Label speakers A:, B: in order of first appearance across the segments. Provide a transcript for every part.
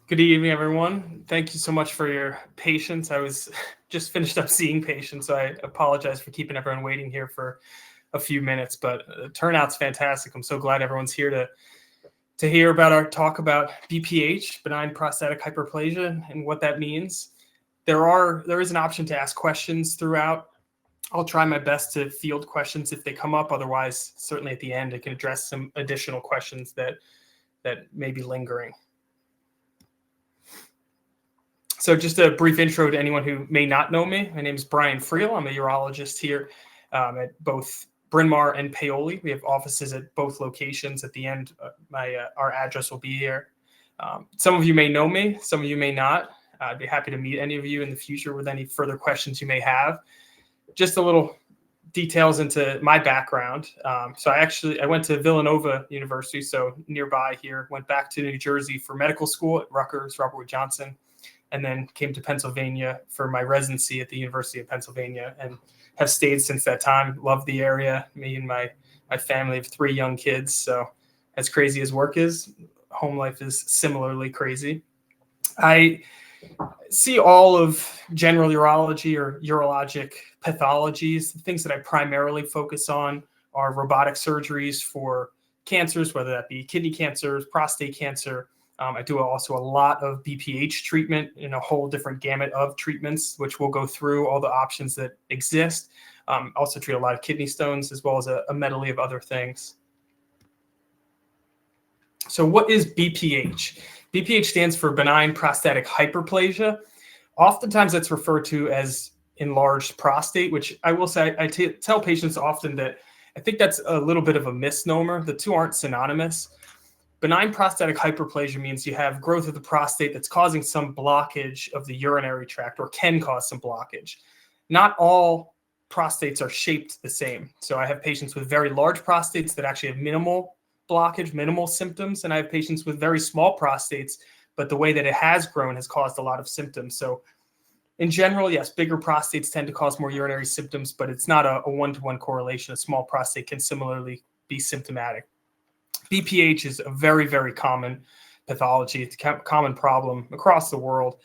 A: Good evening, everyone. Thank you so much for your patience. I was just finished up seeing patients, so I apologize for keeping everyone waiting here for a few minutes, but the turnout's fantastic. I'm so glad everyone's here to hear about our talk about BPH, benign prostatic hyperplasia, and what that means. There is an option to ask questions throughout. I'll try my best to field questions if they come up. Otherwise, certainly at the end, I can address some additional questions that may be lingering. So just a brief intro to anyone who may not know me. My name is Brian Friel. I'm a urologist here at both Bryn Mawr and Paoli. We have offices at both locations. At the end, our address will be here. Some of you may know me. Some of you may not. I'd be happy to meet any of you in the future with any further questions you may have. Just a little details into my background. So I went to Villanova University, so nearby here. Went back to New Jersey for medical school at Rutgers, Robert Wood Johnson, and then came to Pennsylvania for my residency at the University of Pennsylvania and have stayed since that time. Love the area. Me and my family have 3 young kids. So as crazy as work is, home life is similarly crazy. I see all of general urology or urologic pathologies. The things that I primarily focus on are robotic surgeries for cancers, whether that be kidney cancers, prostate cancer. I do also a lot of BPH treatment in a whole different gamut of treatments, which we'll go through all the options that exist. Also treat a lot of kidney stones as well as a medley of other things. So what is BPH? BPH stands for benign prostatic hyperplasia. Oftentimes that's referred to as enlarged prostate, which I will say I tell patients often that I think that's a little bit of a misnomer. The two aren't synonymous. Benign prostatic hyperplasia means you have growth of the prostate that's causing some blockage of the urinary tract or can cause some blockage. Not all prostates are shaped the same. So I have patients with very large prostates that actually have minimal blockage, minimal symptoms, and I have patients with very small prostates, but the way that it has grown has caused a lot of symptoms. So in general, yes, bigger prostates tend to cause more urinary symptoms, but it's not a one-to-one correlation. A small prostate can similarly be symptomatic. BPH is a very, very common pathology. It's a common problem across the world.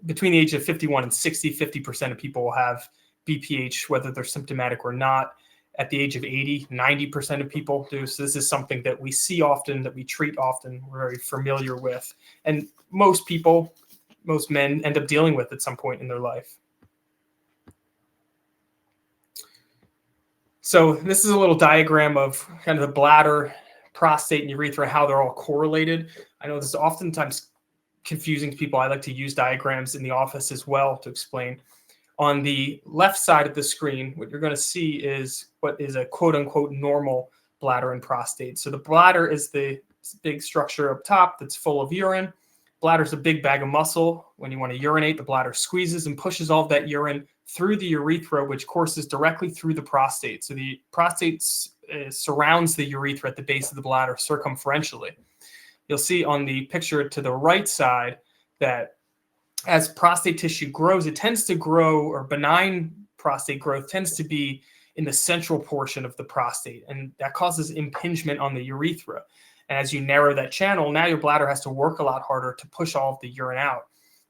A: Between the age of 51 and 60, 50% of people will have BPH, whether they're symptomatic or not. At the age of 80, 90% of people do. So this is something that we see often, that we treat often, we're very familiar with. And most people, most men end up dealing with at some point in their life. So this is a little diagram of kind of the bladder, prostate, and urethra, how they're all correlated. I know this is oftentimes confusing to people. I like to use diagrams in the office as well to explain. On the left side of the screen, what you're going to see is what is a quote-unquote normal bladder and prostate. So the bladder is the big structure up top that's full of urine. Bladder is a big bag of muscle. When you want to urinate, the bladder squeezes and pushes all of that urine through the urethra, which courses directly through the prostate. So the prostate surrounds the urethra at the base of the bladder circumferentially. You'll see on the picture to the right side that as prostate tissue grows, it tends to grow, or benign prostate growth tends to be in the central portion of the prostate, and that causes impingement on the urethra. And as you narrow that channel, now your bladder has to work a lot harder to push all of the urine out.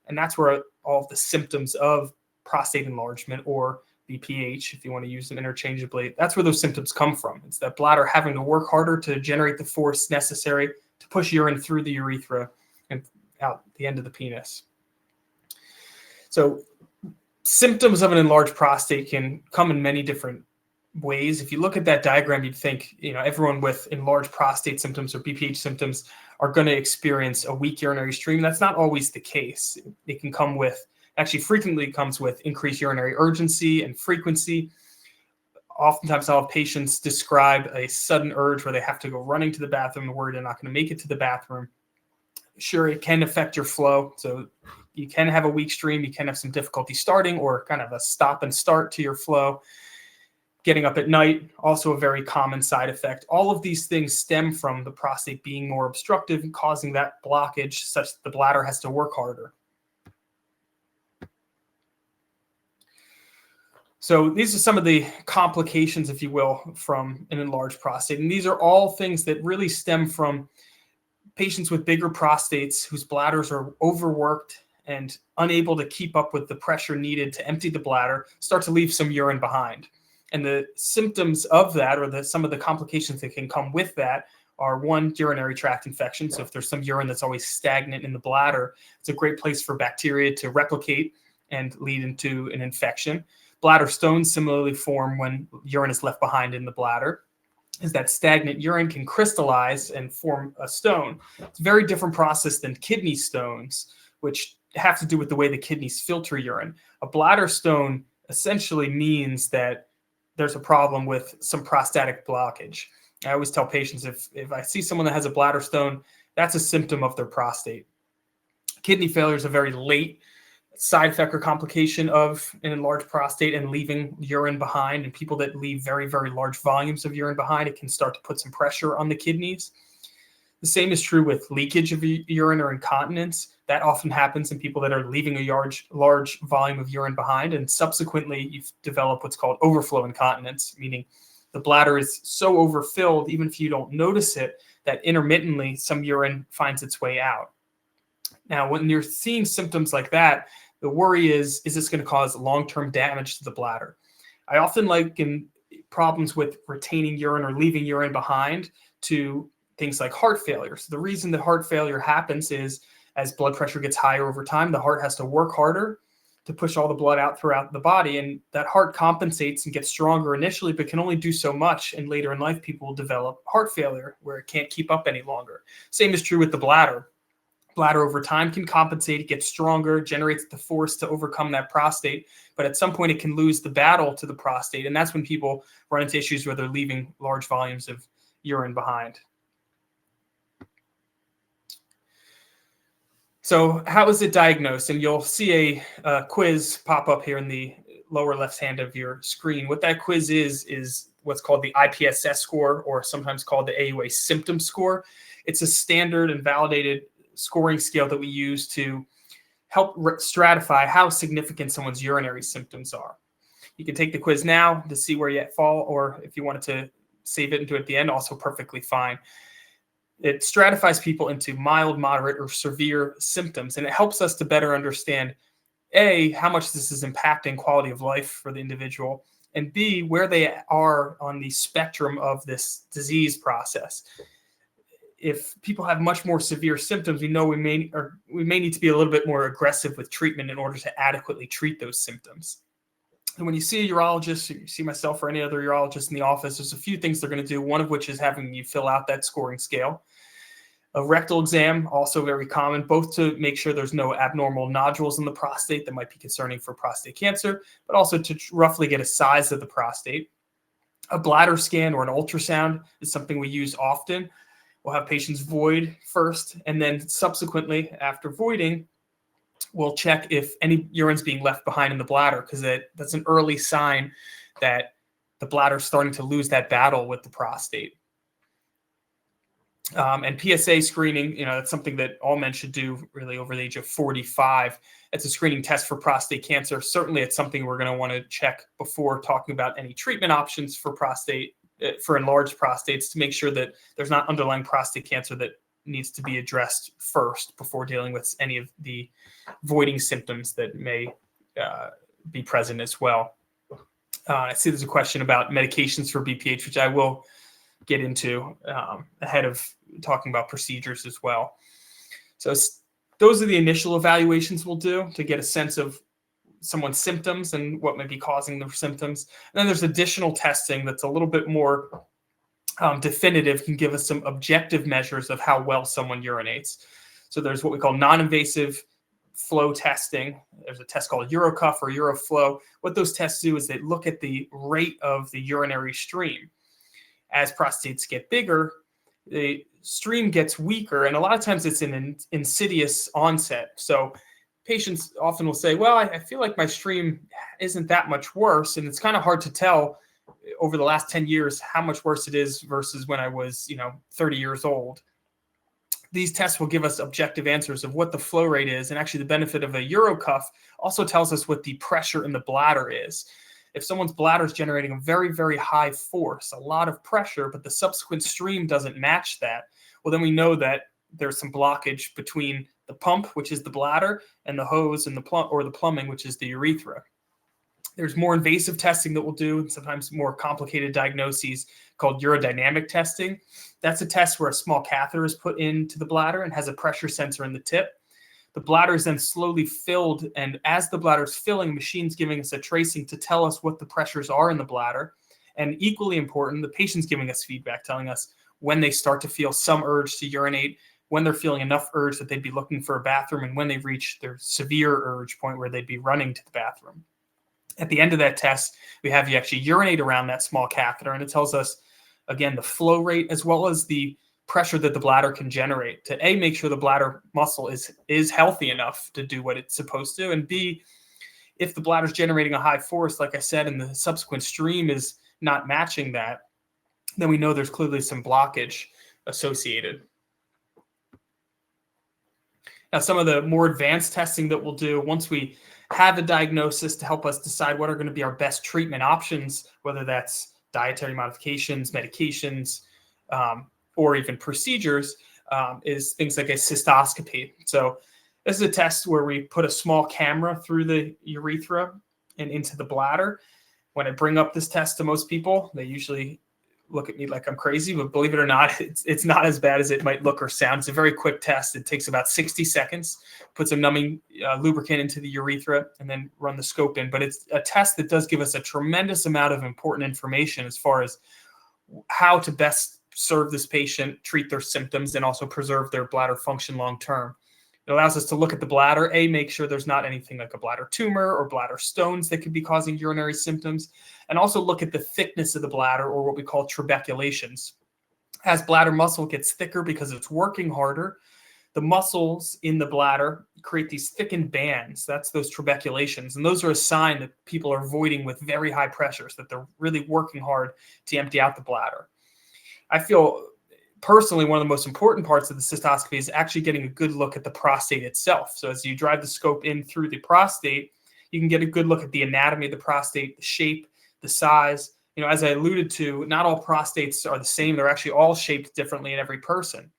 A: And that's where all of the symptoms of prostate enlargement, or BPH, if you want to use them interchangeably, that's where those symptoms come from. It's that bladder having to work harder to generate the force necessary to push urine through the urethra and out the end of the penis. So symptoms of an enlarged prostate can come in many different ways. If you look at that diagram, you'd think, everyone with enlarged prostate symptoms or BPH symptoms are going to experience a weak urinary stream. That's not always the case. It can come with, actually frequently comes with increased urinary urgency and frequency. Oftentimes I'll have patients describe a sudden urge where they have to go running to the bathroom and worry they're not going to make it to the bathroom. Sure, it can affect your flow. So you can have a weak stream. You can have some difficulty starting, or kind of a stop and start to your flow. Getting up at night, also a very common side effect. All of these things stem from the prostate being more obstructive and causing that blockage such that the bladder has to work harder. So these are some of the complications, if you will, from an enlarged prostate. And these are all things that really stem from patients with bigger prostates whose bladders are overworked and unable to keep up with the pressure needed to empty the bladder start to leave some urine behind. And the symptoms of that, or some of the complications that can come with that, are one, urinary tract infection. So if there's some urine that's always stagnant in the bladder, it's a great place for bacteria to replicate and lead into an infection. Bladder stones similarly form when urine is left behind in the bladder, is that stagnant urine can crystallize and form a stone. It's a very different process than kidney stones, which have to do with the way the kidneys filter urine. A bladder stone essentially means that there's a problem with some prostatic blockage. I always tell patients, if I see someone that has a bladder stone, that's a symptom of their prostate. Kidney failure is a very late side effect or complication of an enlarged prostate and leaving urine behind. And people that leave very, very large volumes of urine behind, it can start to put some pressure on the kidneys. The same is true with leakage of urine or incontinence. That often happens in people that are leaving a large volume of urine behind. And subsequently, you develop what's called overflow incontinence, meaning the bladder is so overfilled, even if you don't notice it, that intermittently some urine finds its way out. Now, when you're seeing symptoms like that, the worry is this going to cause long-term damage to the bladder? I often liken problems with retaining urine or leaving urine behind to things like heart failure. So the reason that heart failure happens is as blood pressure gets higher over time, the heart has to work harder to push all the blood out throughout the body. And that heart compensates and gets stronger initially, but can only do so much. And later in life, people will develop heart failure where it can't keep up any longer. Same is true with the bladder. Bladder over time can compensate, it gets stronger, generates the force to overcome that prostate. But at some point, it can lose the battle to the prostate. And that's when people run into issues where they're leaving large volumes of urine behind. So how is it diagnosed? And you'll see a quiz pop up here in the lower left hand of your screen. What that quiz is what's called the IPSS score, or sometimes called the AUA symptom score. It's a standard and validated scoring scale that we use to help stratify how significant someone's urinary symptoms are. You can take the quiz now to see where you fall, or if you wanted to save it and do it at the end, also perfectly fine. It stratifies people into mild, moderate, or severe symptoms, and it helps us to better understand, A, how much this is impacting quality of life for the individual, and B, where they are on the spectrum of this disease process. If people have much more severe symptoms, we know we may need to be a little bit more aggressive with treatment in order to adequately treat those symptoms. And when you see a urologist, you see myself or any other urologist in the office, there's a few things they're going to do, one of which is having you fill out that scoring scale. A rectal exam, also very common, both to make sure there's no abnormal nodules in the prostate that might be concerning for prostate cancer, but also to roughly get a size of the prostate. A bladder scan or an ultrasound is something we use often. We'll have patients void first, and then subsequently, after voiding, we'll check if any urine's being left behind in the bladder, because that's an early sign that the bladder is starting to lose that battle with the prostate. And PSA screening, that's something that all men should do really over the age of 45. It's a screening test for prostate cancer. Certainly, it's something we're going to want to check before talking about any treatment options for enlarged prostates, to make sure that there's not underlying prostate cancer that needs to be addressed first before dealing with any of the voiding symptoms that may be present as well. I see there's a question about medications for BPH, which I will get into ahead of talking about procedures as well. So those are the initial evaluations we'll do to get a sense of someone's symptoms and what may be causing their symptoms. And then there's additional testing that's a little bit more definitive, can give us some objective measures of how well someone urinates. So there's what we call non-invasive flow testing. There's a test called UroCuff or UroFlow. What those tests do is they look at the rate of the urinary stream. As prostates get bigger, the stream gets weaker, and a lot of times it's an insidious onset. So patients often will say, well, I feel like my stream isn't that much worse, and it's kind of hard to tell over the last 10 years how much worse it is versus when I was 30 years old. These tests will give us objective answers of what the flow rate is, and actually the benefit of a UroCuff also tells us what the pressure in the bladder is. If someone's bladder is generating a very, very high force, a lot of pressure, but the subsequent stream doesn't match that, well, then we know that there's some blockage between the pump, which is the bladder, and the hose and the plumbing, which is the urethra. There's more invasive testing that we'll do, and sometimes more complicated diagnoses called urodynamic testing. That's a test where a small catheter is put into the bladder and has a pressure sensor in the tip. The bladder is then slowly filled, and as the bladder is filling, the machine's giving us a tracing to tell us what the pressures are in the bladder. And equally important, the patient's giving us feedback, telling us when they start to feel some urge to urinate, when they're feeling enough urge that they'd be looking for a bathroom, and when they reach their severe urge point where they'd be running to the bathroom. At the end of that test, we have you actually urinate around that small catheter, and it tells us, again, the flow rate as well as the pressure that the bladder can generate to A, make sure the bladder muscle is healthy enough to do what it's supposed to, and B, if the bladder's generating a high force, like I said, and the subsequent stream is not matching that, then we know there's clearly some blockage associated. Now, some of the more advanced testing that we'll do once we have a diagnosis to help us decide what are going to be our best treatment options, whether that's dietary modifications, medications, or even procedures, is things like a cystoscopy. So this is a test where we put a small camera through the urethra and into the bladder. When I bring up this test to most people, they usually look at me like I'm crazy, but believe it or not, it's not as bad as it might look or sound. It's a very quick test. It takes about 60 seconds, put some numbing lubricant into the urethra, and then run the scope in. But it's a test that does give us a tremendous amount of important information as far as how to best serve this patient, treat their symptoms, and also preserve their bladder function long term. It allows us to look at the bladder, make sure there's not anything like a bladder tumor or bladder stones that could be causing urinary symptoms, and also look at the thickness of the bladder, or what we call trabeculations. As bladder muscle gets thicker because it's working harder, the muscles in the bladder create these thickened bands. That's those trabeculations, and those are a sign that people are voiding with very high pressures, that they're really working hard to empty out the bladder. I feel personally, one of the most important parts of the cystoscopy is actually getting a good look at the prostate itself. So as you drive the scope in through the prostate, you can get a good look at the anatomy of the prostate, the shape, the size. As I alluded to, not all prostates are the same. They're actually all shaped differently in every person.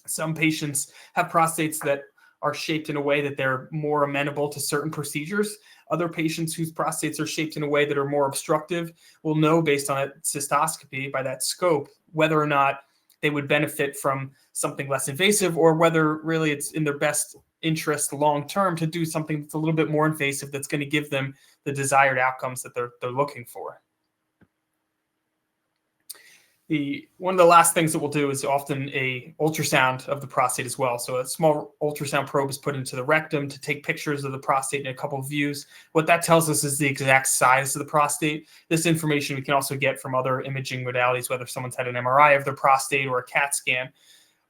A: Some patients have prostates that are shaped in a way that they're more amenable to certain procedures. Other patients whose prostates are shaped in a way that are more obstructive will know based on a cystoscopy by that scope whether or not they would benefit from something less invasive, or whether really it's in their best interest long-term to do something that's a little bit more invasive that's going to give them the desired outcomes that they're looking for. One of the last things that we'll do is often a ultrasound of the prostate as well. So a small ultrasound probe is put into the rectum to take pictures of the prostate in a couple of views. What that tells us is the exact size of the prostate. This information we can also get from other imaging modalities, whether someone's had an MRI of their prostate or a CAT scan,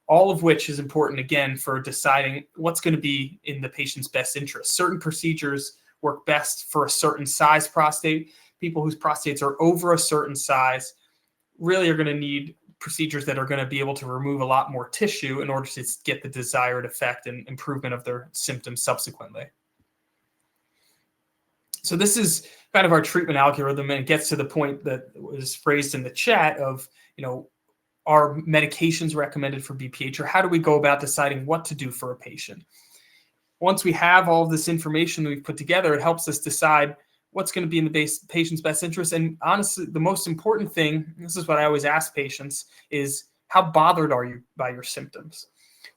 A: all of which is important, again, for deciding what's going to be in the patient's best interest. Certain procedures work best for a certain size prostate. People whose prostates are over a certain size really are going to need procedures that are going to be able to remove a lot more tissue in order to get the desired effect and improvement of their symptoms subsequently. So this is kind of our treatment algorithm, and it gets to the point that was phrased in the chat of, are medications recommended for BPH, or how do we go about deciding what to do for a patient? Once we have all of this information that we've put together, it helps us decide what's going to be in the patient's best interest. And honestly, the most important thing, this is what I always ask patients, is how bothered are you by your symptoms?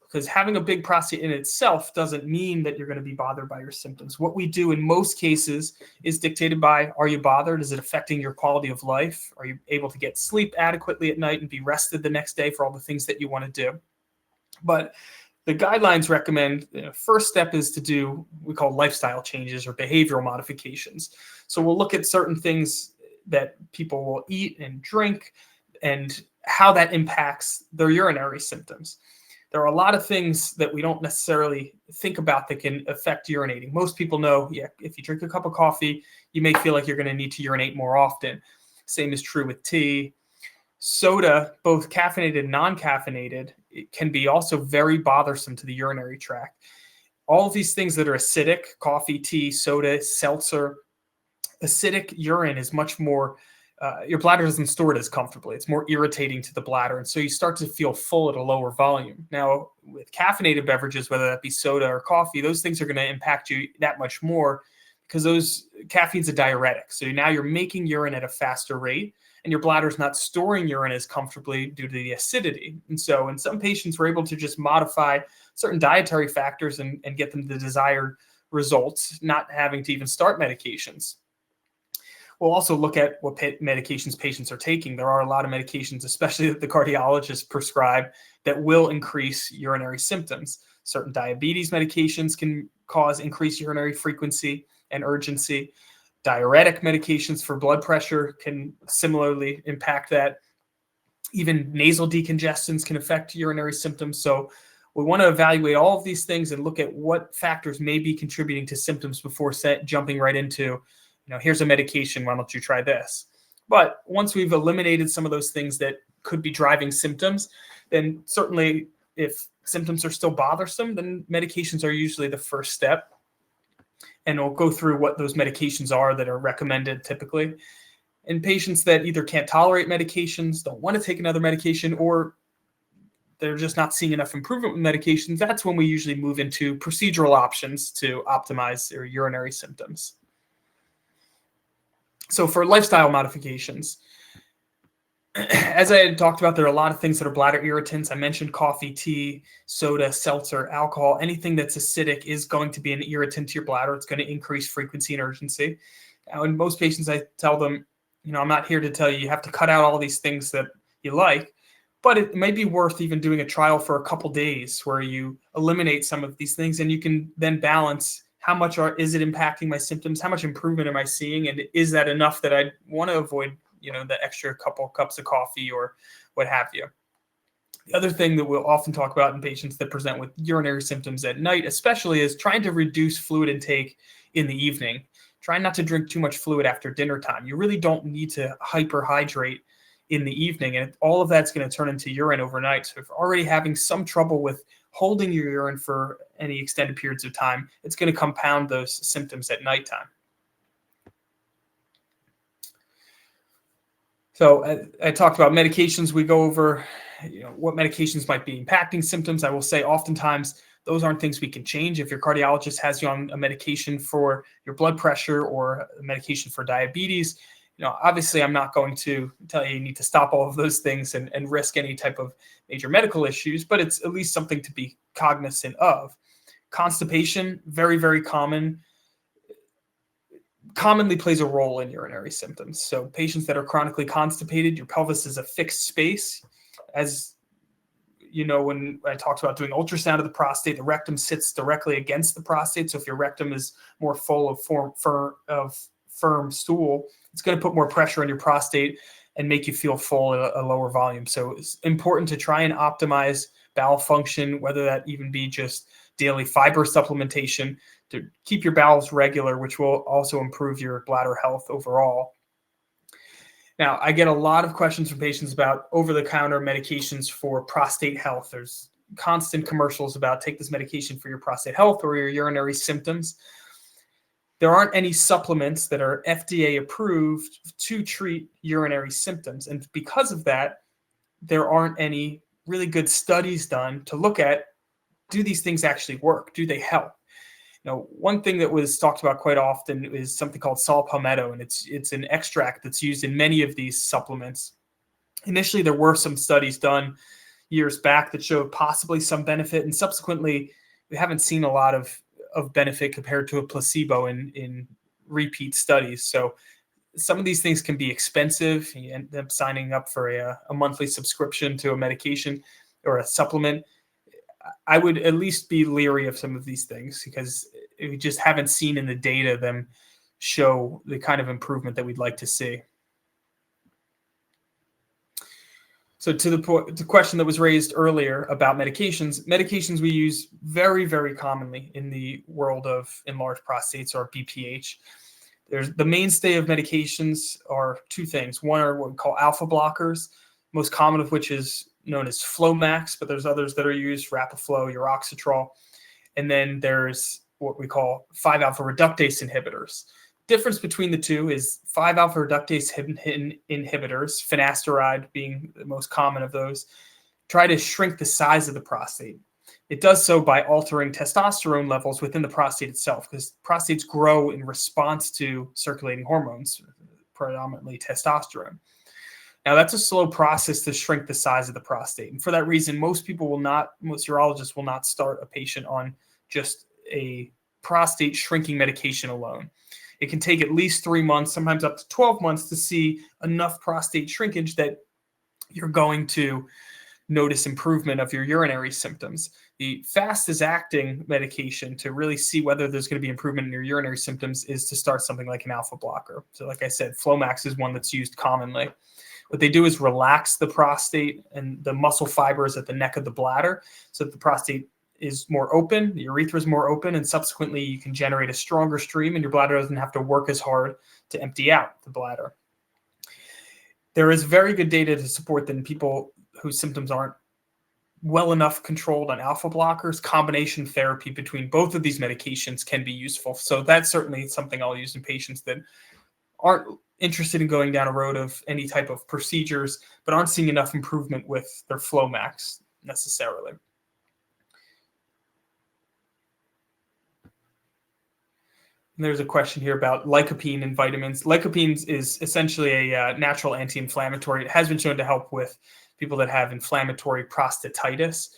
A: Because having a big prostate in itself doesn't mean that you're going to be bothered by your symptoms. What we do in most cases is dictated by, are you bothered? Is it affecting your quality of life? Are you able to get sleep adequately at night and be rested the next day for all the things that you want to do? But the guidelines recommend, first step is to do what we call lifestyle changes or behavioral modifications. So we'll look at certain things that people will eat and drink and how that impacts their urinary symptoms. There are a lot of things that we don't necessarily think about that can affect urinating. Most people know, if you drink a cup of coffee, you may feel like you're going to need to urinate more often. Same is true with tea. Soda, both caffeinated and non-caffeinated, it can be also very bothersome to the urinary tract. All of these things that are acidic, coffee, tea, soda, seltzer, acidic urine is much more your bladder doesn't store it as comfortably. It's more irritating to the bladder. And so you start to feel full at a lower volume. Now, with caffeinated beverages, whether that be soda or coffee, those things are going to impact you that much more because caffeine's a diuretic. So now you're making urine at a faster rate and your bladder's not storing urine as comfortably due to the acidity. And so in some patients, we're able to just modify certain dietary factors and get them the desired results, not having to even start medications. We'll also look at what medications patients are taking. There are a lot of medications, especially that the cardiologists prescribe, that will increase urinary symptoms. Certain diabetes medications can cause increased urinary frequency and urgency. Diuretic medications for blood pressure can similarly impact that. Even nasal decongestants can affect urinary symptoms. So we want to evaluate all of these things and look at what factors may be contributing to symptoms before jumping right into, here's a medication, why don't you try this? But once we've eliminated some of those things that could be driving symptoms, then certainly if symptoms are still bothersome, then medications are usually the first step. And we'll go through what those medications are that are recommended typically. In patients that either can't tolerate medications, don't want to take another medication, or they're just not seeing enough improvement with medications, that's when we usually move into procedural options to optimize their urinary symptoms. So for lifestyle modifications, as I had talked about, there are a lot of things that are bladder irritants. I mentioned coffee, tea, soda, seltzer, alcohol. Anything that's acidic is going to be an irritant to your bladder. It's going to increase frequency and urgency. Now, in most patients, I tell them, I'm not here to tell you have to cut out all these things that you like, but it may be worth even doing a trial for a couple days where you eliminate some of these things, and you can then balance how much is it impacting my symptoms? How much improvement am I seeing? And is that enough that I want to avoid, the extra couple cups of coffee or what have you? The other thing that we'll often talk about in patients that present with urinary symptoms at night, especially, is trying to reduce fluid intake in the evening. Try not to drink too much fluid after dinner time. You really don't need to hyperhydrate in the evening, and all of that's going to turn into urine overnight. So if you're already having some trouble with holding your urine for any extended periods of time, it's going to compound those symptoms at nighttime. So I talked about medications. We go over what medications might be impacting symptoms. I will say oftentimes those aren't things we can change. If your cardiologist has you on a medication for your blood pressure or a medication for diabetes, obviously I'm not going to tell you need to stop all of those things and risk any type of major medical issues, but it's at least something to be cognizant of. Constipation, very, very commonly plays a role in urinary symptoms. So patients that are chronically constipated, your pelvis is a fixed space. As when I talked about doing ultrasound of the prostate, the rectum sits directly against the prostate. So if your rectum is more full of firm stool, it's going to put more pressure on your prostate and make you feel full at a lower volume. So it's important to try and optimize bowel function, whether that even be just daily fiber supplementation to keep your bowels regular, which will also improve your bladder health overall. Now, I get a lot of questions from patients about over-the-counter medications for prostate health. There's constant commercials about take this medication for your prostate health or your urinary symptoms. There aren't any supplements that are FDA approved to treat urinary symptoms. And because of that, there aren't any really good studies done to look at, do these things actually work? Do they help? One thing that was talked about quite often is something called saw palmetto, and it's an extract that's used in many of these supplements. Initially, there were some studies done years back that showed possibly some benefit, and subsequently, we haven't seen a lot of benefit compared to a placebo in repeat studies. So some of these things can be expensive. You end up signing up for a monthly subscription to a medication or a supplement. I would at least be leery of some of these things because we just haven't seen in the data them show the kind of improvement that we'd like to see. So to the question that was raised earlier about medications we use very, very commonly in the world of enlarged prostates or BPH. The mainstay of medications are two things. One are what we call alpha blockers, most common of which is known as Flomax, but there's others that are used, Rapaflo, Uroxetrol. And then there's what we call 5-alpha reductase inhibitors, difference between the two is 5-alpha reductase inhibitors, finasteride being the most common of those, try to shrink the size of the prostate. It does so by altering testosterone levels within the prostate itself, because prostates grow in response to circulating hormones, predominantly testosterone. Now, that's a slow process to shrink the size of the prostate. And for that reason, most urologists will not start a patient on just a prostate shrinking medication alone. It can take at least 3 months, sometimes up to 12 months, to see enough prostate shrinkage that you're going to notice improvement of your urinary symptoms. The fastest acting medication to really see whether there's going to be improvement in your urinary symptoms is to start something like an alpha blocker. So like I said, Flomax is one that's used commonly. What they do is relax the prostate and the muscle fibers at the neck of the bladder so that the prostate is more open, the urethra is more open, and subsequently you can generate a stronger stream and your bladder doesn't have to work as hard to empty out the bladder. There is very good data to support that in people whose symptoms aren't well enough controlled on alpha blockers, combination therapy between both of these medications can be useful. So that's certainly something I'll use in patients that aren't interested in going down a road of any type of procedures, but aren't seeing enough improvement with their Flomax necessarily. And there's a question here about lycopene and vitamins. Lycopene is essentially a natural anti-inflammatory. It has been shown to help with people that have inflammatory prostatitis.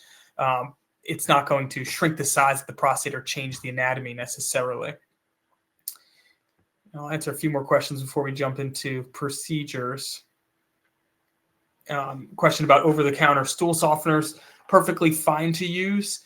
A: It's not going to shrink the size of the prostate or change the anatomy necessarily. I'll answer a few more questions before we jump into procedures. Question about over-the-counter stool softeners. Perfectly fine to use.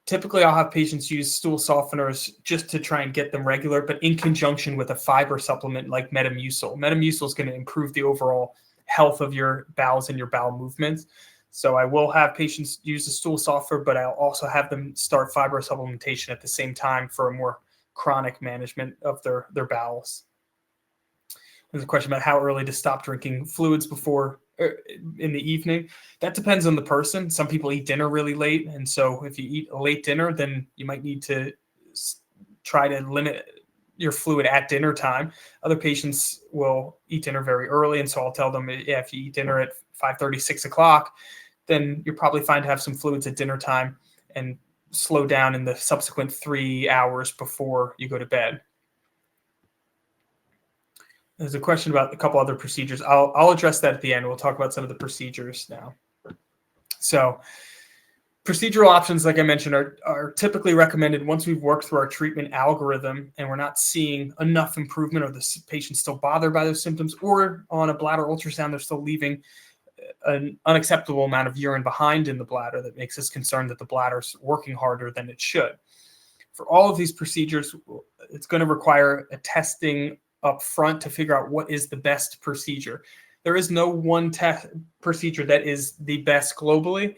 A: Typically, I'll have patients use stool softeners just to try and get them regular, but in conjunction with a fiber supplement like Metamucil. Metamucil is going to improve the overall health of your bowels and your bowel movements. So I will have patients use the stool softener, but I'll also have them start fiber supplementation at the same time for a more chronic management of their bowels. There's a question about how early to stop drinking fluids before in the evening. That depends on the person. Some people eat dinner really late, and so if you eat a late dinner, then you might need to try to limit your fluid at dinner time. Other patients will eat dinner very early, and so I'll tell them, yeah, if you eat dinner at 5:30, 6 o'clock, then you're probably fine to have some fluids at dinner time and slow down in the subsequent 3 hours before you go to bed. There's a question about a couple other procedures. I'll address that at the end. We'll talk about some of the procedures now. So procedural options, like I mentioned, are typically recommended once we've worked through our treatment algorithm and we're not seeing enough improvement, or the patient's still bothered by those symptoms, or on a bladder ultrasound, they're still leaving an unacceptable amount of urine behind in the bladder that makes us concerned that the bladder's working harder than it should. For all of these procedures, it's going to require a testing up front to figure out what is the best procedure. There is no one procedure that is the best globally,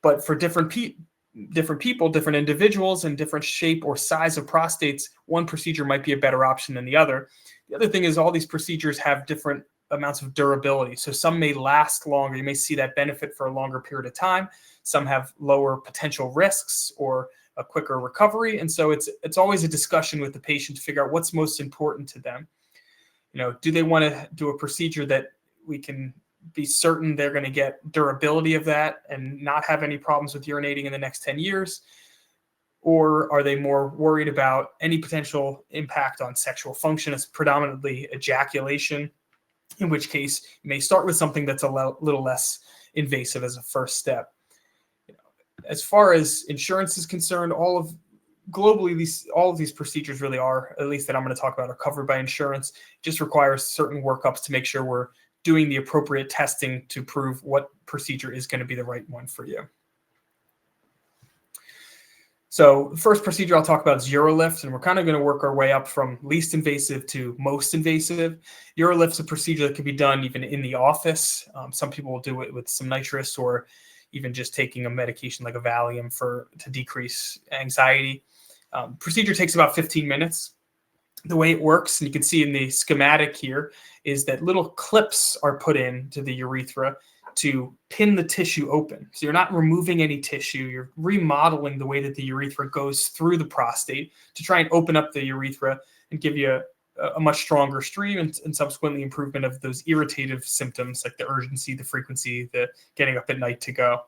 A: but for different people, different individuals, and different shape or size of prostates, one procedure might be a better option than the other. The other thing is all these procedures have different amounts of durability. So some may last longer. You may see that benefit for a longer period of time. Some have lower potential risks or a quicker recovery. And so it's always a discussion with the patient to figure out what's most important to them. Do they want to do a procedure that we can be certain they're going to get durability of that and not have any problems with urinating in the next 10 years? Or are they more worried about any potential impact on sexual function, as predominantly ejaculation, in which case you may start with something that's a little less invasive as a first step. As far as insurance is concerned, globally, all of these procedures really are, at least that I'm going to talk about, are covered by insurance. It just requires certain workups to make sure we're doing the appropriate testing to prove what procedure is going to be the right one for you. So the first procedure I'll talk about is UroLift, and we're kind of going to work our way up from least invasive to most invasive. UroLift is a procedure that can be done even in the office. Some people will do it with some nitrous or even just taking a medication like a Valium to decrease anxiety. Procedure takes about 15 minutes. The way it works, and you can see in the schematic here, is that little clips are put into the urethra to pin the tissue open. So you're not removing any tissue. You're remodeling the way that the urethra goes through the prostate to try and open up the urethra and give you a much stronger stream and subsequently improvement of those irritative symptoms like the urgency, the frequency, the getting up at night to go.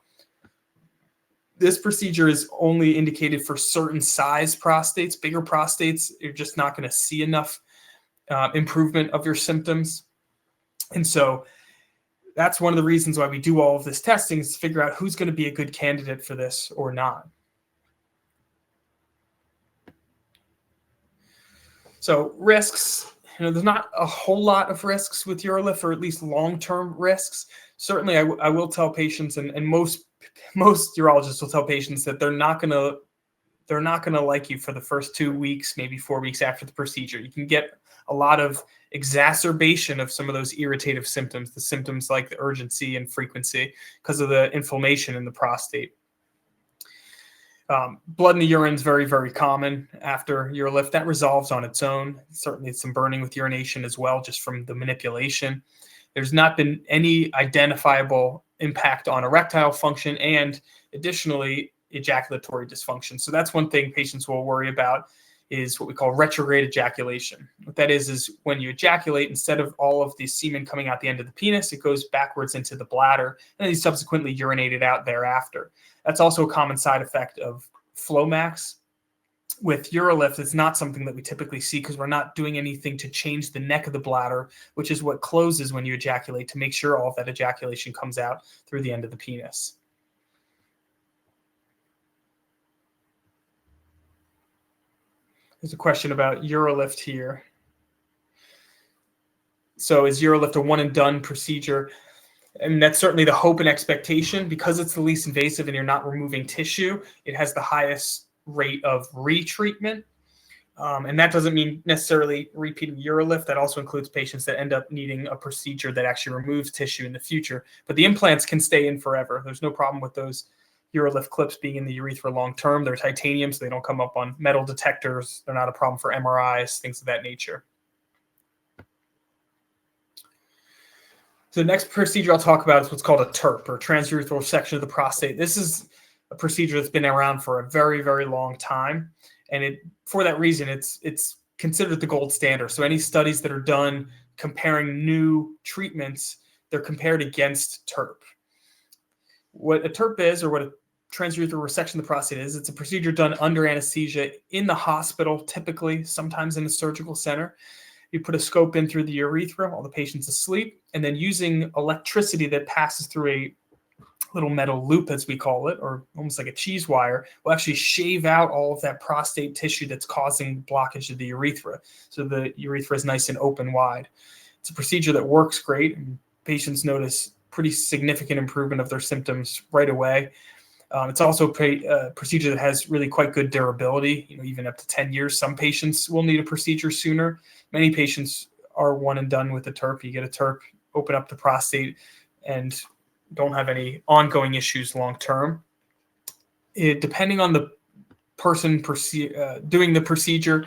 A: This procedure is only indicated for certain size prostates. Bigger prostates, you're just not going to see enough improvement of your symptoms. And so that's one of the reasons why we do all of this testing, is to figure out who's going to be a good candidate for this or not. So risks, there's not a whole lot of risks with UroLift, or at least long-term risks. Certainly, I will tell patients, and most urologists will tell patients that they're not gonna like you for the first 2 weeks, maybe 4 weeks after the procedure. You can get a lot of exacerbation of some of those irritative symptoms, the symptoms like the urgency and frequency, because of the inflammation in the prostate. Blood in the urine is very, very common after UroLift. That resolves on its own. Certainly some burning with urination as well, just from the manipulation. There's not been any identifiable impact on erectile function and additionally ejaculatory dysfunction. So that's one thing patients will worry about, is what we call retrograde ejaculation. What that is when you ejaculate, instead of all of the semen coming out the end of the penis, it goes backwards into the bladder, and then you subsequently urinate it out thereafter. That's also a common side effect of Flomax. With UroLift, it's not something that we typically see because we're not doing anything to change the neck of the bladder, which is what closes when you ejaculate, to make sure all of that ejaculation comes out through the end of the penis. There's a question about UroLift here. So is UroLift a one and done procedure? And that's certainly the hope and expectation. Because it's the least invasive and you're not removing tissue, it has the highest rate of retreatment. And that doesn't mean necessarily repeating UroLift. That also includes patients that end up needing a procedure that actually removes tissue in the future. But the implants can stay in forever. There's no problem with those UroLift clips being in the urethra long term. They're titanium, so they don't come up on metal detectors. They're not a problem for MRIs, things of that nature. So the next procedure I'll talk about is what's called a TURP, or transurethral resection of the prostate. This is a procedure that's been around for a very, very long time. And for that reason, it's considered the gold standard. So any studies that are done comparing new treatments, they're compared against TURP. What a TURP is, or what a transurethral resection of the prostate is, it's a procedure done under anesthesia in the hospital, typically, sometimes in a surgical center. You put a scope in through the urethra while the patient's asleep, and then using electricity that passes through a little metal loop, as we call it, or almost like a cheese wire, will actually shave out all of that prostate tissue that's causing blockage of the urethra. So the urethra is nice and open wide. It's a procedure that works great, and patients notice pretty significant improvement of their symptoms right away. It's also a procedure that has really quite good durability, even up to 10 years. Some patients will need a procedure sooner. Many patients are one and done with the TURP. You get a TURP, open up the prostate, and don't have any ongoing issues long term. Depending on the person doing the procedure,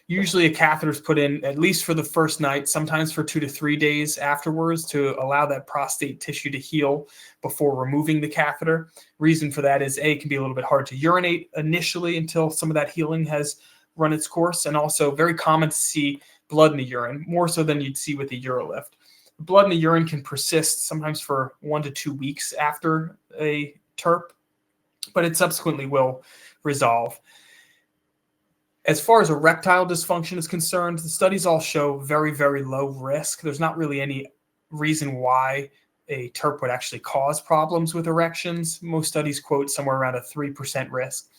A: usually a catheter is put in at least for the first night, sometimes for 2 to 3 days afterwards, to allow that prostate tissue to heal before removing the catheter. Reason for that is, it can be a little bit hard to urinate initially until some of that healing has run its course, and also very common to see blood in the urine, more so than you'd see with the UroLift. Blood in the urine can persist sometimes for 1 to 2 weeks after a TURP, but it subsequently will resolve. As far as erectile dysfunction is concerned, the studies all show very, very low risk. There's not really any reason why a TURP would actually cause problems with erections. Most studies quote somewhere around a 3% risk.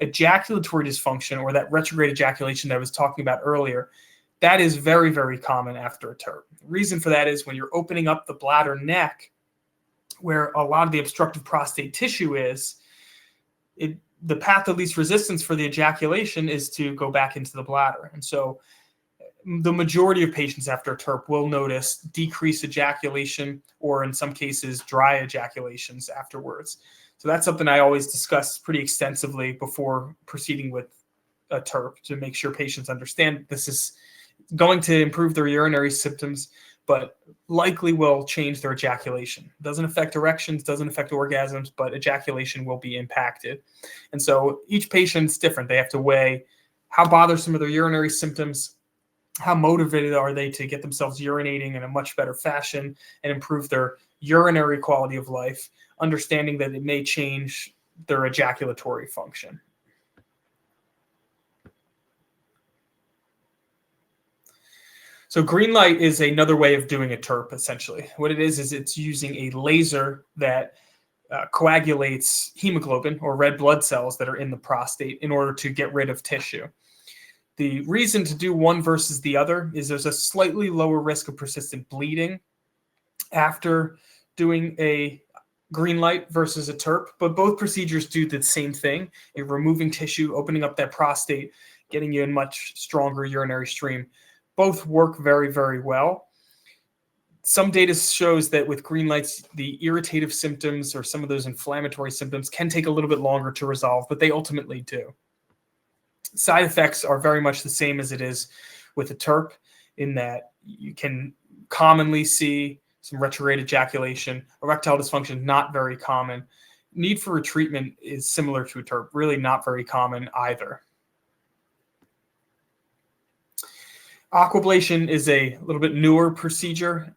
A: Ejaculatory dysfunction, or that retrograde ejaculation that I was talking about earlier, that is very, very common after a TURP. The reason for that is when you're opening up the bladder neck, where a lot of the obstructive prostate tissue is, the path of least resistance for the ejaculation is to go back into the bladder. And so the majority of patients after a TURP will notice decreased ejaculation, or in some cases, dry ejaculations afterwards. So that's something I always discuss pretty extensively before proceeding with a TURP, to make sure patients understand this is going to improve their urinary symptoms, but likely will change their ejaculation. Doesn't affect erections, doesn't affect orgasms, but ejaculation will be impacted. And so each patient's different. They have to weigh how bothersome are their urinary symptoms, how motivated are they to get themselves urinating in a much better fashion and improve their urinary quality of life, understanding that it may change their ejaculatory function. So GreenLight is another way of doing a TURP, essentially. What it is it's using a laser that coagulates hemoglobin or red blood cells that are in the prostate in order to get rid of tissue. The reason to do one versus the other is there's a slightly lower risk of persistent bleeding after doing a GreenLight versus a TURP, but both procedures do the same thing. You're removing tissue, opening up that prostate, getting you a much stronger urinary stream. Both work very, very well. Some data shows that with GreenLights, the irritative symptoms or some of those inflammatory symptoms can take a little bit longer to resolve, but they ultimately do. Side effects are very much the same as it is with a TURP, in that you can commonly see some retrograde ejaculation, erectile dysfunction, not very common. Need for retreatment is similar to a TURP, really not very common either. Aquablation is a little bit newer procedure.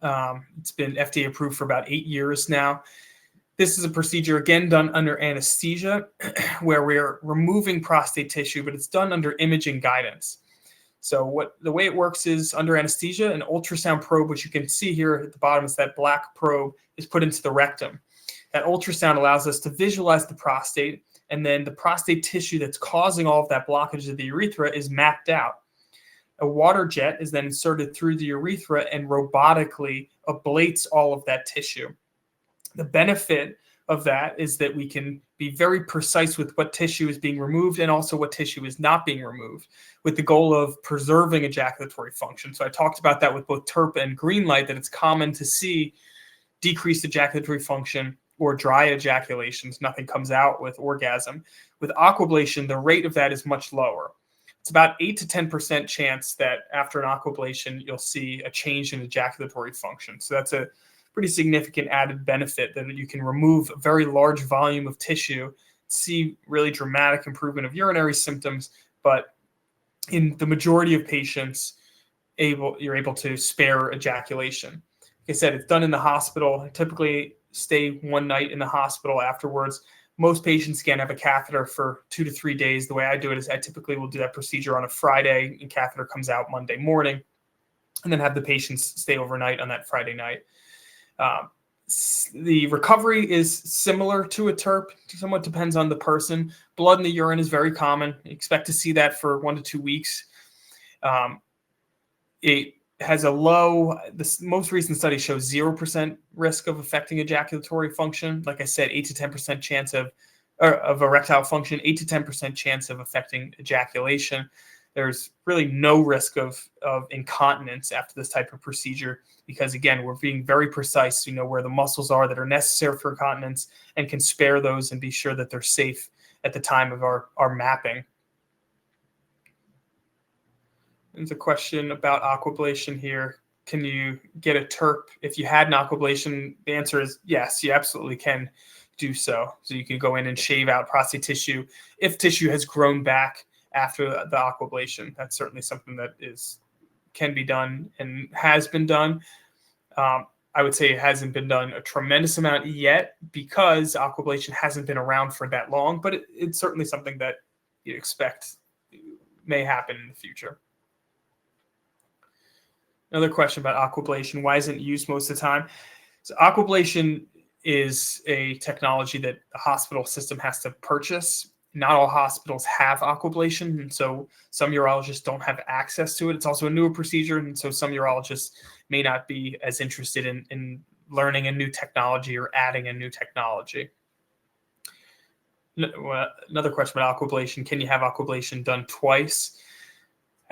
A: It's been FDA approved for about 8 years now. This is a procedure, again, done under anesthesia, where we're removing prostate tissue, but it's done under imaging guidance. So the way it works is under anesthesia, an ultrasound probe, which you can see here at the bottom is that black probe, is put into the rectum. That ultrasound allows us to visualize the prostate, and then the prostate tissue that's causing all of that blockage of the urethra is mapped out. A water jet is then inserted through the urethra and robotically ablates all of that tissue. The benefit of that is that we can be very precise with what tissue is being removed and also what tissue is not being removed, with the goal of preserving ejaculatory function. So I talked about that with both TURP and GreenLight, that it's common to see decreased ejaculatory function or dry ejaculations. Nothing comes out with orgasm. With aquablation, the rate of that is much lower. It's about 8 to 10% chance that after an aquablation, you'll see a change in ejaculatory function. So that's a pretty significant added benefit, that you can remove a very large volume of tissue, see really dramatic improvement of urinary symptoms, but in the majority of patients, you're able to spare ejaculation. Like I said, it's done in the hospital. I typically stay one night in the hospital afterwards. Most patients can have a catheter for 2 to 3 days. The way I do it is I typically will do that procedure on a Friday, and catheter comes out Monday morning, and then have the patients stay overnight on that Friday night. The recovery is similar to a TURP. Somewhat depends on the person. Blood in the urine is very common. You expect to see that for 1 to 2 weeks. It has a low, the most recent study shows 0% risk of affecting ejaculatory function. Like I said, 8 to 10% chance of erectile function, 8 to 10% chance of affecting ejaculation. There's really no risk of incontinence after this type of procedure, because again, we're being very precise. We know where the muscles are that are necessary for incontinence and can spare those and be sure that they're safe at the time of our mapping. There's a question about aquablation here. Can you get a TURP if you had an aquablation? The answer is yes, you absolutely can do so. So you can go in and shave out prostate tissue if tissue has grown back after the aquablation. That's certainly something that can be done and has been done. I would say it hasn't been done a tremendous amount yet because aquablation hasn't been around for that long, but it's certainly something that you expect may happen in the future. Another question about aquablation. Why isn't it used most of the time? So aquablation is a technology that the hospital system has to purchase. Not all hospitals have aquablation, and so some urologists don't have access to it. It's also a newer procedure, and so some urologists may not be as interested in learning a new technology or adding a new technology. Another question about aquablation. Can you have aquablation done twice?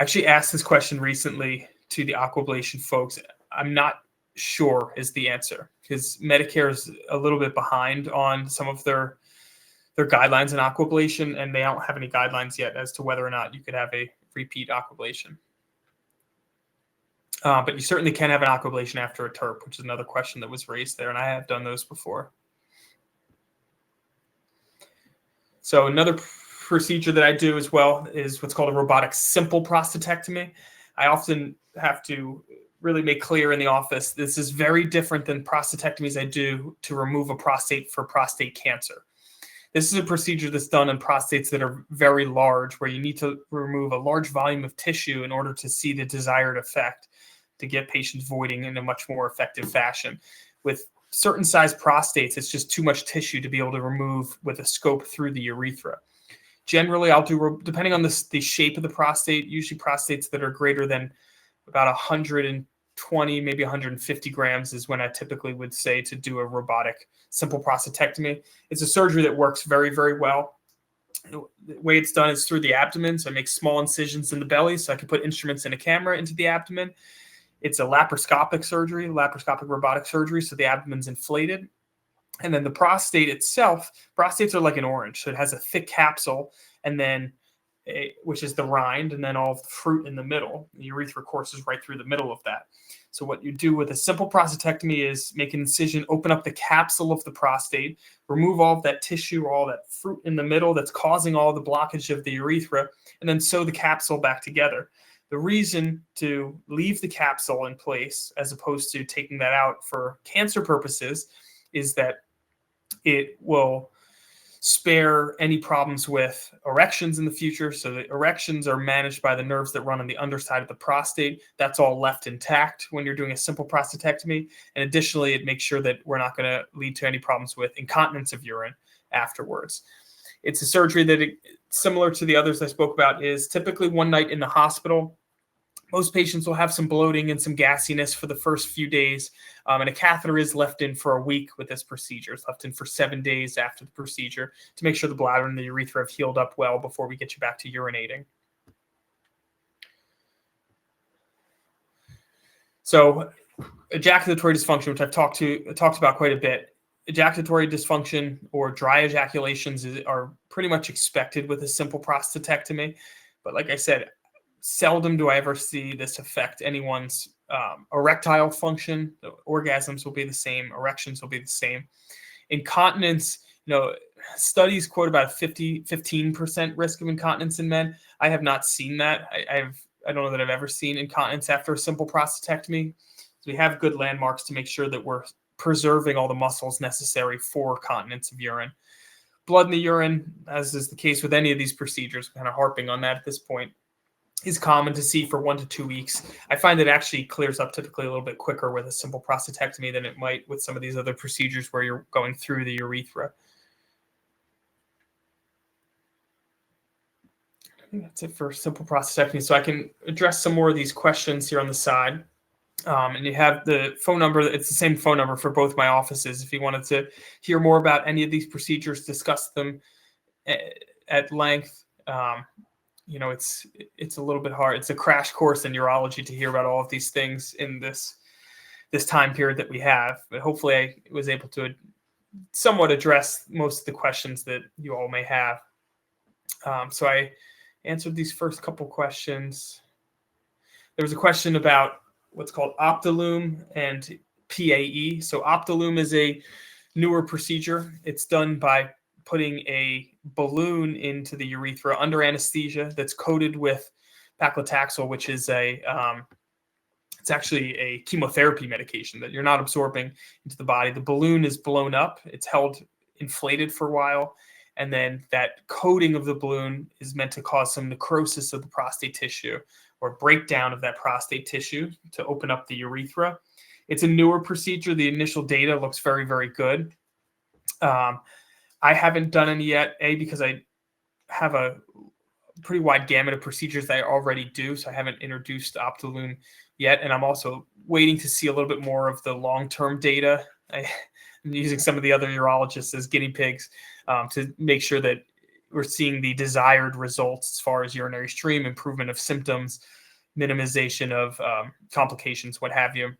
A: I actually asked this question recently to the aquablation folks. I'm not sure is the answer, because Medicare is a little bit behind on some of their guidelines in aquablation, and they don't have any guidelines yet as to whether or not you could have a repeat aquablation. But you certainly can have an aquablation after a TURP, which is another question that was raised there, and I have done those before. So another procedure that I do as well is what's called a robotic simple prostatectomy. I often have to really make clear in the office, this is very different than prostatectomies I do to remove a prostate for prostate cancer. This is a procedure that's done in prostates that are very large, where you need to remove a large volume of tissue in order to see the desired effect, to get patients voiding in a much more effective fashion. With certain size prostates, it's just too much tissue to be able to remove with a scope through the urethra. Generally, I'll do, depending on the shape of the prostate, usually prostates that are greater than about 120, maybe 150 grams is when I typically would say to do a robotic simple prostatectomy. It's a surgery that works very, very well. The way it's done is through the abdomen. So I make small incisions in the belly so I can put instruments and a camera into the abdomen. It's a laparoscopic surgery, laparoscopic robotic surgery. So the abdomen's inflated. And then the prostate itself, prostates are like an orange. So it has a thick capsule, and then which is the rind, and then all of the fruit in the middle. The urethra courses right through the middle of that. So what you do with a simple prostatectomy is make an incision, open up the capsule of the prostate, remove all of that tissue, all that fruit in the middle that's causing all the blockage of the urethra, and then sew the capsule back together. The reason to leave the capsule in place as opposed to taking that out for cancer purposes is that it will spare any problems with erections in the future. So the erections are managed by the nerves that run on the underside of the prostate. That's all left intact when you're doing a simple prostatectomy. And additionally, it makes sure that we're not going to lead to any problems with incontinence of urine afterwards. It's a surgery that, similar to the others I spoke about, is typically one night in the hospital. Most patients will have some bloating and some gassiness for the first few days, and a catheter is left in for a week with this procedure. It's left in for 7 days after the procedure to make sure the bladder and the urethra have healed up well before we get you back to urinating. So ejaculatory dysfunction, which I've talked about quite a bit. Ejaculatory dysfunction or dry ejaculations are pretty much expected with a simple prostatectomy. But like I said, seldom do I ever see this affect anyone's erectile function. The orgasms will be the same. Erections will be the same. Incontinence, studies quote about 15% risk of incontinence in men. I have not seen that. I don't know that I've ever seen incontinence after a simple prostatectomy. So we have good landmarks to make sure that we're preserving all the muscles necessary for continence of urine. Blood in the urine, as is the case with any of these procedures, kind of harping on that at this point, is common to see for 1 to 2 weeks. I find it actually clears up typically a little bit quicker with a simple prostatectomy than it might with some of these other procedures where you're going through the urethra. I think that's it for simple prostatectomy. So I can address some more of these questions here on the side. And you have the phone number. It's the same phone number for both my offices. If you wanted to hear more about any of these procedures, discuss them at length. It's a little bit hard. It's a crash course in urology to hear about all of these things in this time period that we have. But hopefully I was able to somewhat address most of the questions that you all may have. So I answered these first couple questions. There was a question about what's called Optilume and PAE. So Optilume is a newer procedure. It's done by putting a balloon into the urethra under anesthesia that's coated with paclitaxel, which is it's actually a chemotherapy medication that you're not absorbing into the body. The balloon is blown up. It's held inflated for a while. And then that coating of the balloon is meant to cause some necrosis of the prostate tissue or breakdown of that prostate tissue to open up the urethra. It's a newer procedure. The initial data looks very, very good. I haven't done any yet, because I have a pretty wide gamut of procedures that I already do, so I haven't introduced Optilume yet, and I'm also waiting to see a little bit more of the long-term data. I'm using some of the other urologists as guinea pigs to make sure that we're seeing the desired results as far as urinary stream, improvement of symptoms, minimization of complications, what have you.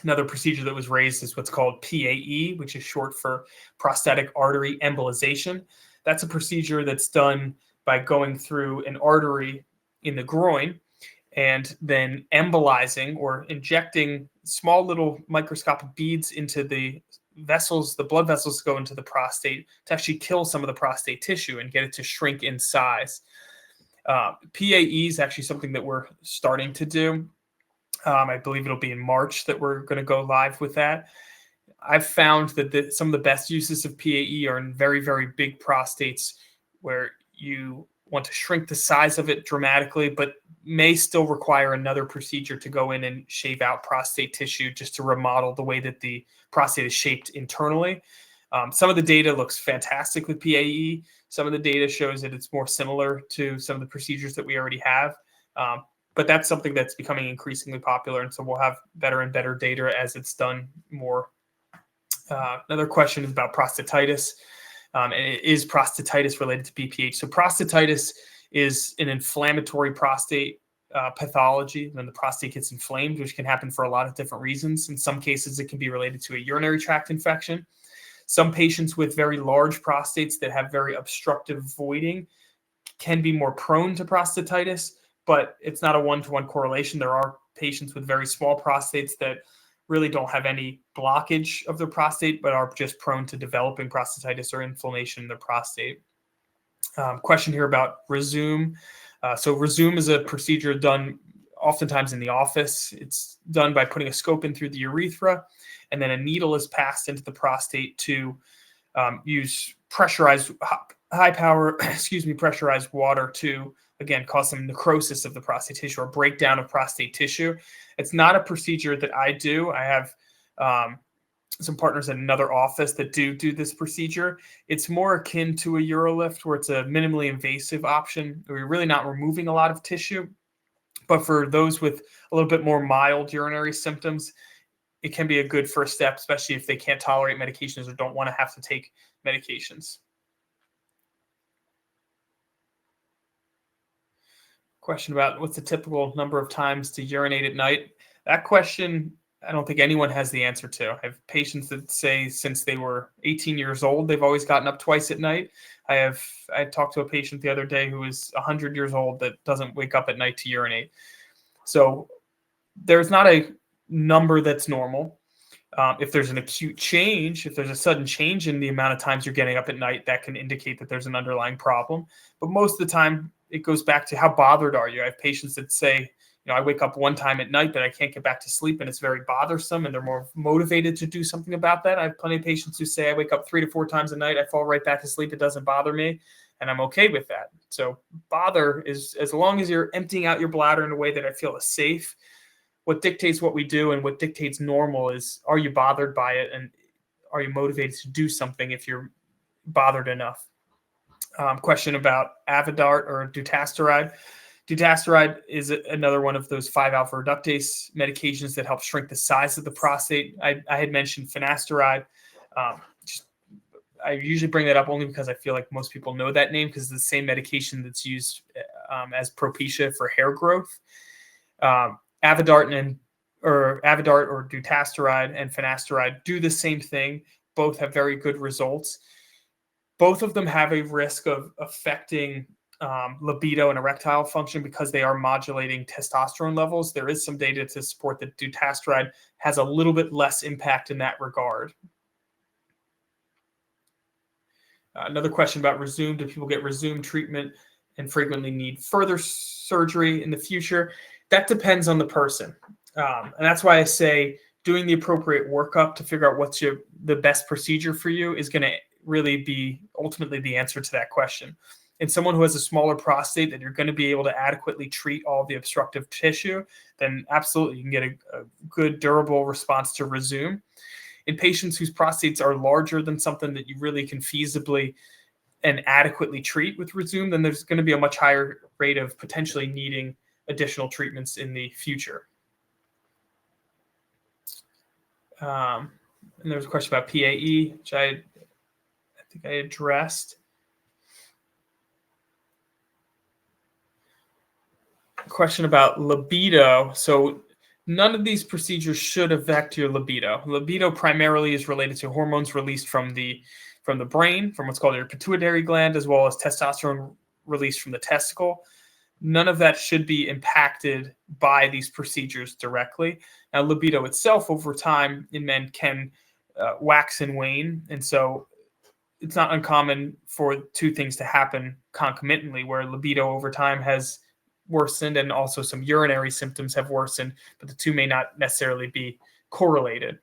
A: Another procedure that was raised is what's called PAE, which is short for prostatic artery embolization. That's a procedure that's done by going through an artery in the groin and then embolizing or injecting small little microscopic beads into the vessels, the blood vessels go into the prostate to actually kill some of the prostate tissue and get it to shrink in size. PAE is actually something that we're starting to do. I believe it'll be in March that we're going to go live with that. I've found that some of the best uses of PAE are in very, very big prostates where you want to shrink the size of it dramatically, but may still require another procedure to go in and shave out prostate tissue just to remodel the way that the prostate is shaped internally. Some of the data looks fantastic with PAE. Some of the data shows that it's more similar to some of the procedures that we already have. But that's something that's becoming increasingly popular. And so we'll have better and better data as it's done more. Another question is about prostatitis. And is prostatitis related to BPH? So prostatitis is an inflammatory prostate pathology when the prostate gets inflamed, which can happen for a lot of different reasons. In some cases, it can be related to a urinary tract infection. Some patients with very large prostates that have very obstructive voiding can be more prone to prostatitis, but it's not a one-to-one correlation. There are patients with very small prostates that really don't have any blockage of their prostate, but are just prone to developing prostatitis or inflammation in their prostate. Question here about Resume. So Resume is a procedure done oftentimes in the office. It's done by putting a scope in through the urethra, and then a needle is passed into the prostate to use pressurized, pressurized water to, again, cause some necrosis of the prostate tissue or breakdown of prostate tissue. It's not a procedure that I do. I have some partners in another office that do this procedure. It's more akin to a UroLift, where it's a minimally invasive option. We're really not removing a lot of tissue. But for those with a little bit more mild urinary symptoms, it can be a good first step, especially if they can't tolerate medications or don't want to have to take medications. Question about what's the typical number of times to urinate at night? That question, I don't think anyone has the answer to. I have patients that say since they were 18 years old, they've always gotten up twice at night. I talked to a patient the other day who is 100 years old that doesn't wake up at night to urinate. So there's not a number that's normal. If there's an acute change, if there's a sudden change in the amount of times you're getting up at night, that can indicate that there's an underlying problem. But most of the time, it goes back to how bothered are you. I have patients that say, I wake up one time at night, but I can't get back to sleep, and it's very bothersome, and they're more motivated to do something about that. I have plenty of patients who say, I wake up 3 to 4 times a night, I fall right back to sleep, it doesn't bother me, and I'm okay with that. So bother is, as long as you're emptying out your bladder in a way that I feel is safe. What dictates what we do and what dictates normal is, are you bothered by it, and are you motivated to do something if you're bothered enough? Question about Avodart or dutasteride. Dutasteride is another one of those 5-alpha reductase medications that help shrink the size of the prostate. I had mentioned finasteride. I usually bring that up only because I feel like most people know that name, because it's the same medication that's used as Propecia for hair growth. Avodart or dutasteride and finasteride do the same thing. Both have very good results. Both of them have a risk of affecting libido and erectile function because they are modulating testosterone levels. There is some data to support that dutasteride has a little bit less impact in that regard. Another question about Resume. Do people get Resume treatment and frequently need further surgery in the future? That depends on the person. And that's why I say doing the appropriate workup to figure out what's the best procedure for you is going to really be ultimately the answer to that question. In someone who has a smaller prostate that you're going to be able to adequately treat all the obstructive tissue, then absolutely you can get a good durable response to Resume. In patients whose prostates are larger than something that you really can feasibly and adequately treat with Resume, then there's going to be a much higher rate of potentially needing additional treatments in the future. And there's a question about PAE, which I think I addressed. Question about libido. So none of these procedures should affect your libido. Libido primarily is related to hormones released from the brain, from what's called your pituitary gland, as well as testosterone released from the testicle. None of that should be impacted by these procedures directly. Now, libido itself over time in men can wax and wane. And so it's not uncommon for two things to happen concomitantly, where libido over time has worsened and also some urinary symptoms have worsened, but the two may not necessarily be correlated.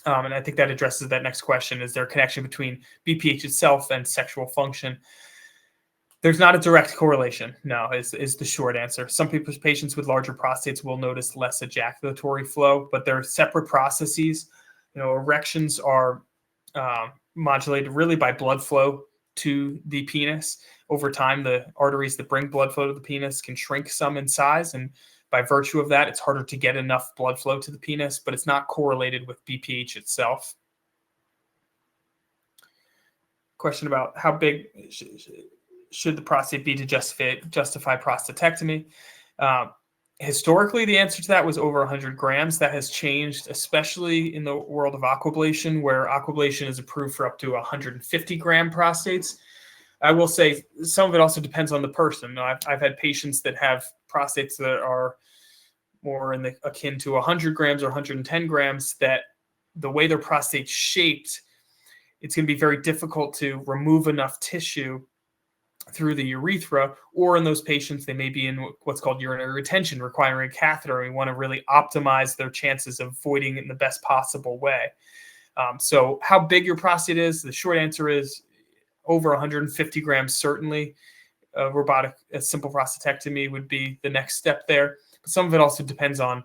A: And I think that addresses that next question. Is there a connection between BPH itself and sexual function? There's not a direct correlation, no, is the short answer. Some people's patients with larger prostates will notice less ejaculatory flow, but they're separate processes. Erections are modulated really by blood flow to the penis. Over time, the arteries that bring blood flow to the penis can shrink some in size, and by virtue of that, it's harder to get enough blood flow to the penis, but it's not correlated with BPH itself. Question about how big should the prostate be to justify prostatectomy? Historically, the answer to that was over 100 grams. That has changed, especially in the world of aquablation, where aquablation is approved for up to 150-gram prostates. I will say some of it also depends on the person. I've had patients that have prostates that are more akin to 100 grams or 110 grams, that the way their prostate's shaped, it's going to be very difficult to remove enough tissue through the urethra, or in those patients, they may be in what's called urinary retention, requiring a catheter. We want to really optimize their chances of voiding in the best possible way. So how big your prostate is, the short answer is over 150 grams, certainly. A simple prostatectomy would be the next step there. But some of it also depends on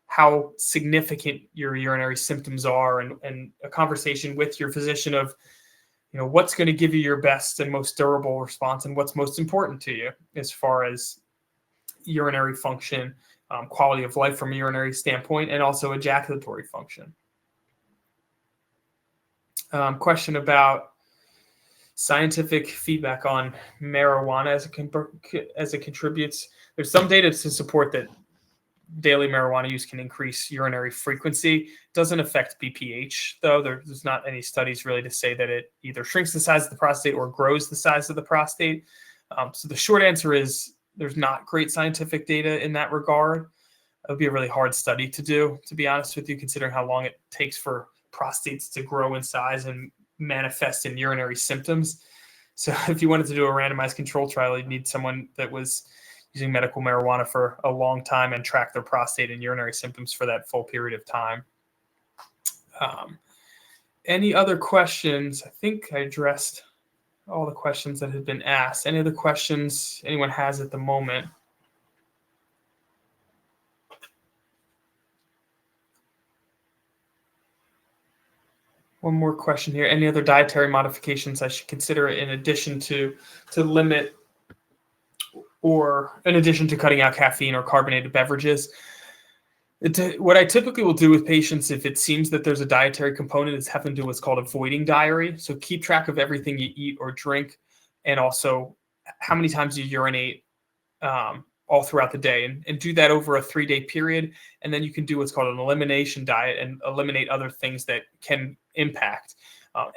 A: how significant your urinary symptoms are, and a conversation with your physician of, what's going to give you your best and most durable response, and what's most important to you as far as urinary function, quality of life from a urinary standpoint, and also ejaculatory function. Question about scientific feedback on marijuana as it contributes. There's some data to support that daily marijuana use can increase urinary frequency. It doesn't affect BPH, though. There's not any studies really to say that it either shrinks the size of the prostate or grows the size of the prostate. So the short answer is there's not great scientific data in that regard. It would be a really hard study to do, to be honest with you, considering how long it takes for prostates to grow in size and manifest in urinary symptoms. So if you wanted to do a randomized control trial, you'd need someone that was using medical marijuana for a long time and track their prostate and urinary symptoms for that full period of time. Any other questions? I think I addressed all the questions that had been asked. Any other questions anyone has at the moment? One more question here. Any other dietary modifications I should consider in addition to limit, or in addition to cutting out caffeine or carbonated beverages? What I typically will do with patients, if it seems that there's a dietary component, is have them do what's called a voiding diary. So keep track of everything you eat or drink, and also how many times you urinate all throughout the day, and do that over a 3-day period. And then you can do what's called an elimination diet and eliminate other things that can impact.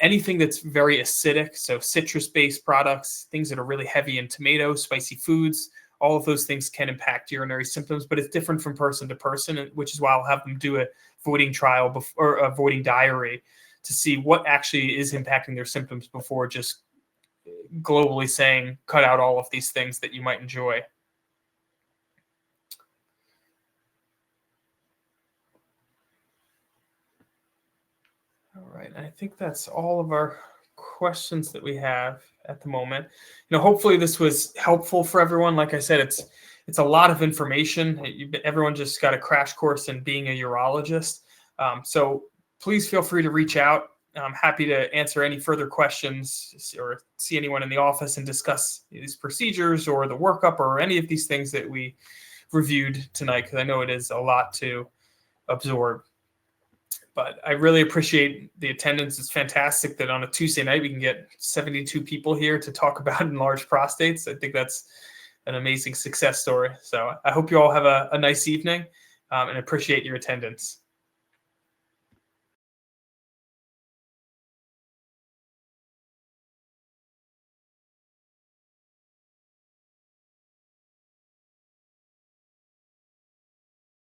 A: Anything that's very acidic, so citrus-based products, things that are really heavy in tomatoes, spicy foods, all of those things can impact urinary symptoms, but it's different from person to person, which is why I'll have them do a voiding trial or a voiding diary to see what actually is impacting their symptoms before just globally saying, cut out all of these things that you might enjoy. All right, I think that's all of our questions that we have at the moment. Hopefully this was helpful for everyone. Like I said, it's a lot of information. Everyone just got a crash course in being a urologist. So please feel free to reach out. I'm happy to answer any further questions or see anyone in the office and discuss these procedures or the workup or any of these things that we reviewed tonight, because I know it is a lot to absorb. But I really appreciate the attendance. It's fantastic that on a Tuesday night we can get 72 people here to talk about enlarged prostates. I think that's an amazing success story. So I hope you all have a nice evening and appreciate your attendance.